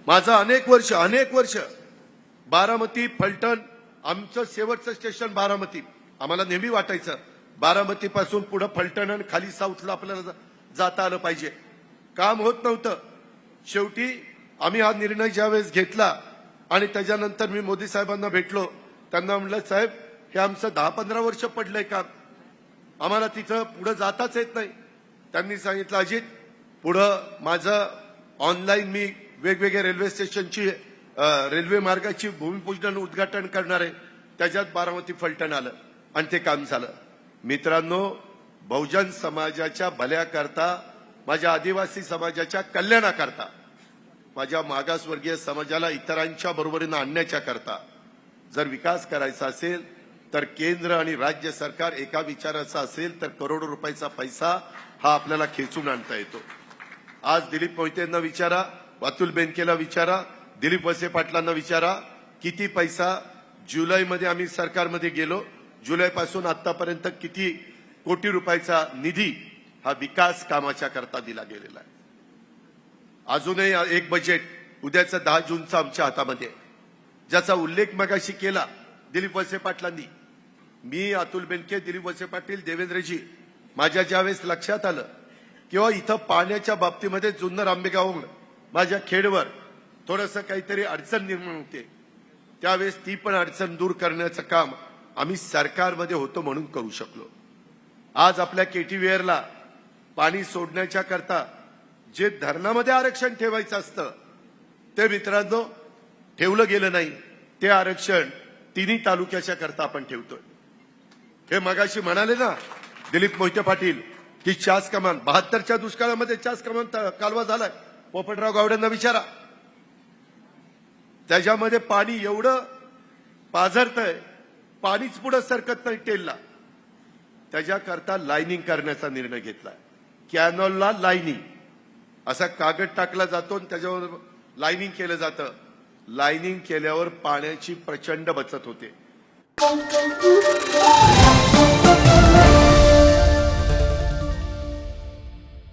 माझं अनेक वर्ष बारामती फलटण आमचं शेवटचं स्टेशन बारामती. आम्हाला नेहमी वाटायचं बारामती पासून पुढे फलटण आणि खाली साऊथला आपल्याला जाता आलं पाहिजे. काम होत नव्हतं. शेवटी आम्ही हा निर्णय ज्यावेळेस घेतला आणि त्याच्यानंतर मी मोदी साहेबांना भेटलो. त्यांना म्हटलं, साहेब हे आमचं 10-15 वर्ष पडलंय काम, आम्हाला तिथं पुढे जाताच येत नाही. त्यांनी सांगितलं, अजित पुढं माझं ऑनलाईन मी वेगवेगळ्या रेल्वे स्टेशनची रेल्वे मार्गाची भूमिपूजन उद्घाटन करणार आहे. त्याच्यात बारामती फलटण आलं आणि ते काम झालं. मित्रांनो, बहुजन समाजाच्या भल्याकरता, माझ्या आदिवासी समाजाच्या कल्याणाकरता, माझ्या मागासवर्गीय समाजाला इतरांच्या बरोबरीनं आणण्याच्या करता जर विकास करायचा असेल तर केंद्र आणि राज्य सरकार एका विचाराचं असेल तर करोडो रुपयाचा पैसा हा आपल्याला खेचून आणता येतो. आज दिलीप मोहितेंना विचारा, अतुल बेनकेला विचारा, दिलीप वळसे पाटलांना विचारा, किती पैसा जुलैमध्ये आम्ही सरकारमध्ये गेलो, जुलैपासून आतापर्यंत किती कोटी रुपयाचा निधी हा विकास कामाच्या करता दिला गेलेला आहे. अजूनही एक बजेट उद्याचं 10 जूनचं आमच्या हातामध्ये, ज्याचा उल्लेख मगाशी केला दिलीप वळसे पाटलांनी. मी, अतुल बेनके, दिलीप वळसे पाटील, देवेंद्रजी, माझ्या ज्यावेळेस लक्षात आलं किंवा इथं पाण्याच्या बाबतीमध्ये जुन्नर आंबेगाव माझ्या खेडवर थोडंसं काहीतरी अडचण निर्माण होते, त्यावेळेस ती पण अडचण दूर करण्याचं काम आम्ही सरकारमध्ये होतो म्हणून करू शकलो. आज आपल्या केटीवेअरला पाणी सोडण्याच्या करता जे धरणामध्ये आरक्षण ठेवायचं असतं ते मित्रांनो ठेवलं गेलं नाही. ते आरक्षण तिन्ही तालुक्याच्या करता आपण ठेवतोय. हे मगाशी म्हणाले ना दिलीप मोहिते पाटील की चास कमान 72च्या दुष्काळामध्ये चास कमान कालवा झालाय. पोपटराव गावड्यांना विचारा, त्याच्यामध्ये पाणी एवढं पाझरतंय, पाणीच पुढे सरकत नाही टेलला. त्याच्याकरता लाईनिंग करण्याचा निर्णय घेतलाय. कॅनॉलला लाईनिंग असा कागद टाकला जातो आणि त्याच्यावर लाईनिंग केलं जातं. लाईनिंग केल्यावर पाण्याची प्रचंड बचत होते.